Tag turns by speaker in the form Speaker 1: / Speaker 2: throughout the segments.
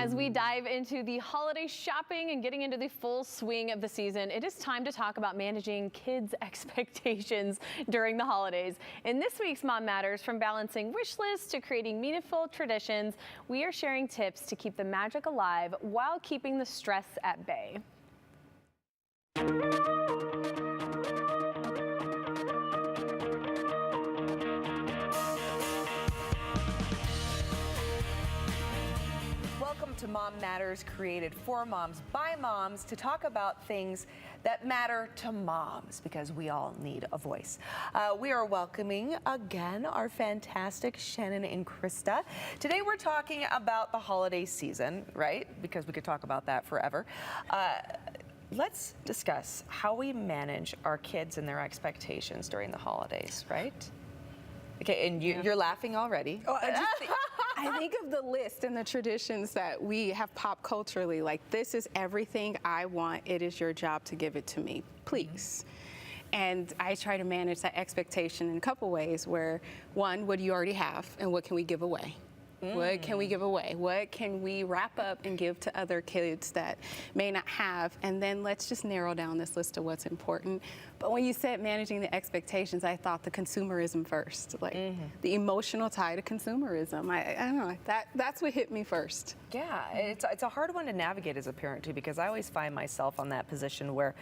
Speaker 1: As we dive into the holiday shopping and getting into the full swing of the season, it is time to talk about managing kids' expectations during the holidays. In this week's Mom Matters, from balancing wish lists to creating meaningful traditions, we are sharing tips to keep the magic alive while keeping the stress at bay.
Speaker 2: Welcome to Mom Matters, created for moms by moms, to talk about things that matter to moms, because we all need a voice. We are welcoming again our fantastic Shannon and Krista. Today we're talking about the holiday season, right? Because we could talk about that forever. Let's discuss how we manage our kids and their expectations during the holidays, right? Okay, and you're laughing already.
Speaker 3: Oh, I think of the list and the traditions that we have pop culturally, like, this is everything I want. It is your job to give it to me, please. And I try to manage that expectation in a couple ways, where, one, what do you already have and what can we give away? What can we give away? What can we wrap up and give to other kids that may not have? And then let's just narrow down this list of what's important. But when you said managing the expectations, I thought the consumerism first, like the emotional tie to consumerism. I don't know, that's what hit me first.
Speaker 2: Yeah, it's a hard one to navigate as a parent too, because I always find myself on that position where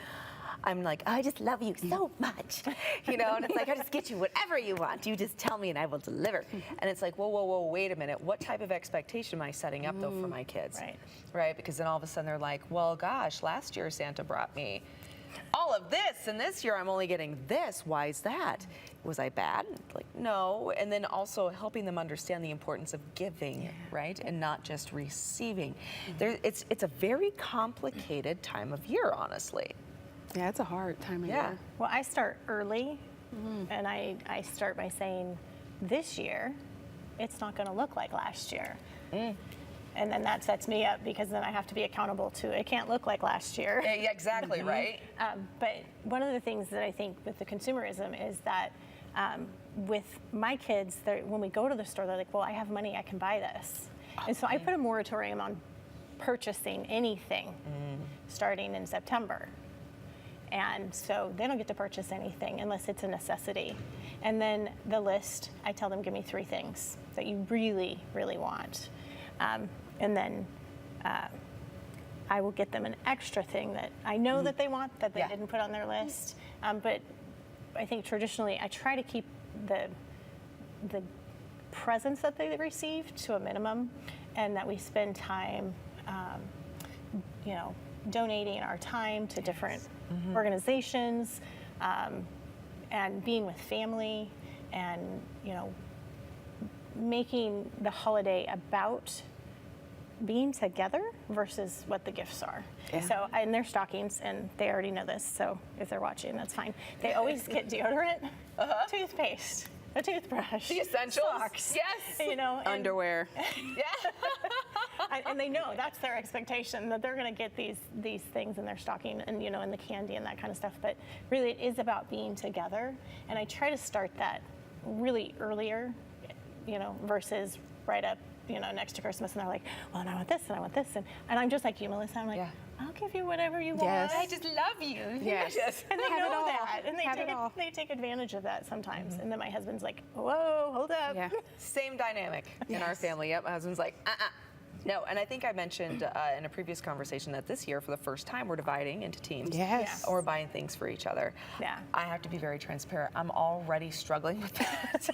Speaker 2: I'm like, I just love you so much, you know, and it's like, I just get you whatever you want. You just tell me and I will deliver. And it's like, whoa, whoa, whoa, wait a minute. What type of expectation am I setting up, though, for my kids? Right? Because then all of a sudden they're like, well, gosh, last year Santa brought me all of this, and this year I'm only getting this. Why is that? Was I bad? Like, no. And then also helping them understand the importance of giving, right? And not just receiving. It's a very complicated time of year, honestly.
Speaker 3: Yeah, it's a hard time of year.
Speaker 4: Well, I start early, and I start by saying, this year, it's not going to look like last year. And then that sets me up, because then I have to be accountable to, it can't look like last year.
Speaker 2: Yeah, exactly, right?
Speaker 4: But one of the things that I think with the consumerism is that with my kids, when we go to the store, they're like, well, I have money, I can buy this. And so I put a moratorium on purchasing anything starting in September. And so they don't get to purchase anything unless it's a necessity. And then the list, I tell them, give me 3 things that you really, really want. And then I will get them an extra thing that I know that they want, that they didn't put on their list. But I think traditionally I try to keep the presents that they receive to a minimum, and that we spend time, you know, donating our time to different organizations, and being with family, and, you know, making the holiday about being together versus what the gifts are. So, and their stockings, and they already know this, so if they're watching, that's fine. They always get deodorant, toothpaste, a toothbrush,
Speaker 2: the essentials,
Speaker 4: socks,
Speaker 2: yes,
Speaker 4: you know, and,
Speaker 3: underwear.
Speaker 4: and they know that's their expectation, that they're going to get these things in their stocking, and, you know, and the candy and that kind of stuff. But really, it is about being together, and I try to start that really earlier, you know, versus right up, you know, next to Christmas, and they're like, well, and I want this, and I want this, and I'm just like you, Melissa. I'm like, I'll give you whatever you want.
Speaker 2: I just love you.
Speaker 3: Yes.
Speaker 4: And they know that, and they take advantage of that sometimes. And then my husband's like, whoa, hold up.
Speaker 2: Same dynamic in our family. Yep, my husband's like, no. And I think I mentioned in a previous conversation that this year, for the first time, we're dividing into teams. Or we're buying things for each other. I have to be very transparent. I'm already struggling with that.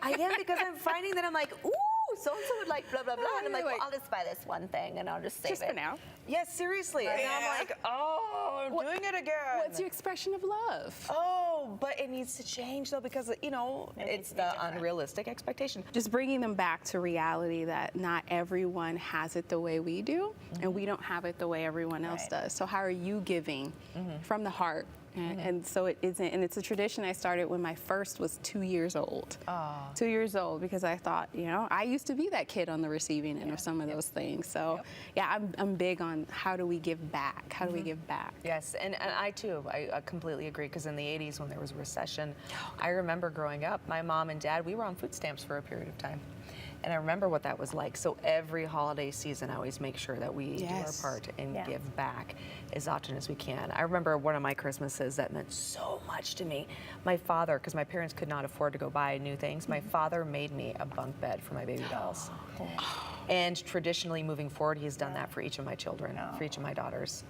Speaker 2: I am, because I'm finding that I'm like, ooh, so-and-so would like blah, blah, blah. And I'm like, well, I'll just buy this one thing and I'll just save it.
Speaker 3: Just for now.
Speaker 2: Yes, seriously. And I'm like, oh, I'm doing it again.
Speaker 3: What's your expression of love?
Speaker 2: Oh, but it needs to change, though, because, you know, it's the unrealistic expectation.
Speaker 3: Just bringing them back to reality, that not everyone has it the way we do, and we don't have it the way everyone else does. So how are you giving from the heart? And so it isn't, and it's a tradition I started when my first was 2 years old. 2 years old, because I thought, you know, I used to be that kid on the receiving end of some of those things. So yeah, I'm big on how do we give back? How do we give back?
Speaker 2: Yes, and I too, I completely agree, because in the 80s when there was a recession, I remember growing up, my mom and dad, we were on food stamps for a period of time. And I remember what that was like. So every holiday season, I always make sure that we do our
Speaker 3: Yes.
Speaker 2: part and
Speaker 4: Yeah.
Speaker 2: give back as often as we can. I remember one of my Christmases that meant so much to me. My father, because my parents could not afford to go buy new things, my father made me a bunk bed for my baby dolls. And traditionally, moving forward, he's done that for each of my children, for each of my daughters,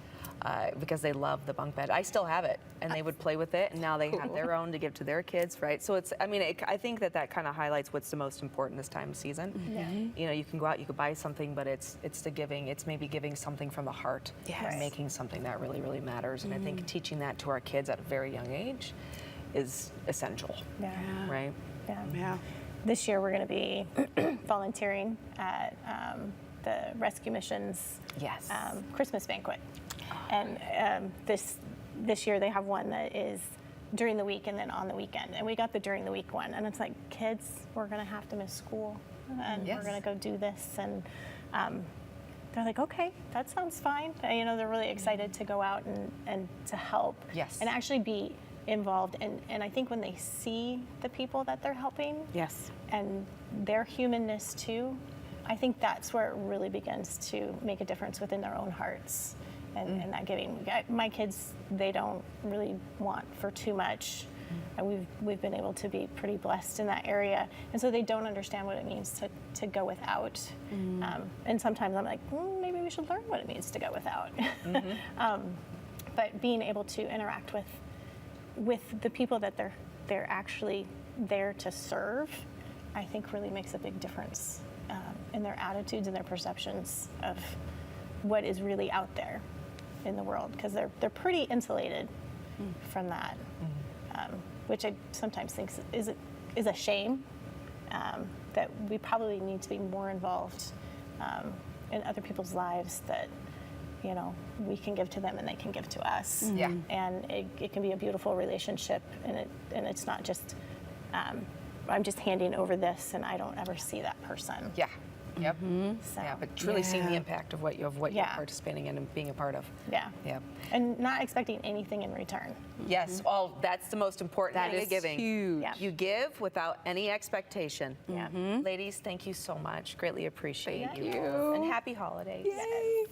Speaker 2: because they love the bunk bed. I still have it, and they would play with it, and now they have their own to give to their kids, right? So it's, I mean, I think that kind of highlights what's the most important this time of season. You know, you can go out, you could buy something, but it's the giving. It's maybe giving something from the heart, and making something that really, really matters. And I think teaching that to our kids at a very young age is essential, right?
Speaker 3: Yeah.
Speaker 4: This year we're going to be volunteering at the Rescue Mission's
Speaker 2: Yes.
Speaker 4: Christmas banquet, and this year they have one that is during the week and then on the weekend. And we got the during the week one, and it's like, kids, we're going to have to miss school, and we're going to go do this, and they're like, okay, that sounds fine. You know, they're really excited to go out and to help, and actually be involved. And I think when they see the people that they're helping, and their humanness too, I think that's where it really begins to make a difference within their own hearts, and that giving. My kids, they don't really want for too much, and we've been able to be pretty blessed in that area, and so they don't understand what it means to go without. And sometimes I'm like, maybe we should learn what it means to go without. But being able to interact with the people that they're actually there to serve, I think really makes a big difference in their attitudes and their perceptions of what is really out there in the world, because they're pretty insulated from that, which I sometimes think is a shame, that we probably need to be more involved in other people's lives, that you know, we can give to them and they can give to us. And it can be a beautiful relationship, and it's not just I'm just handing over this and I don't ever see that person. So,
Speaker 2: but truly seeing the impact of what you're participating in and being a part of.
Speaker 4: And not expecting anything in return.
Speaker 2: Yes, well, that's the most important thing of giving.
Speaker 3: Huge.
Speaker 2: You give without any expectation. Ladies, thank you so much. Greatly appreciate you. And happy holidays.
Speaker 3: Yay.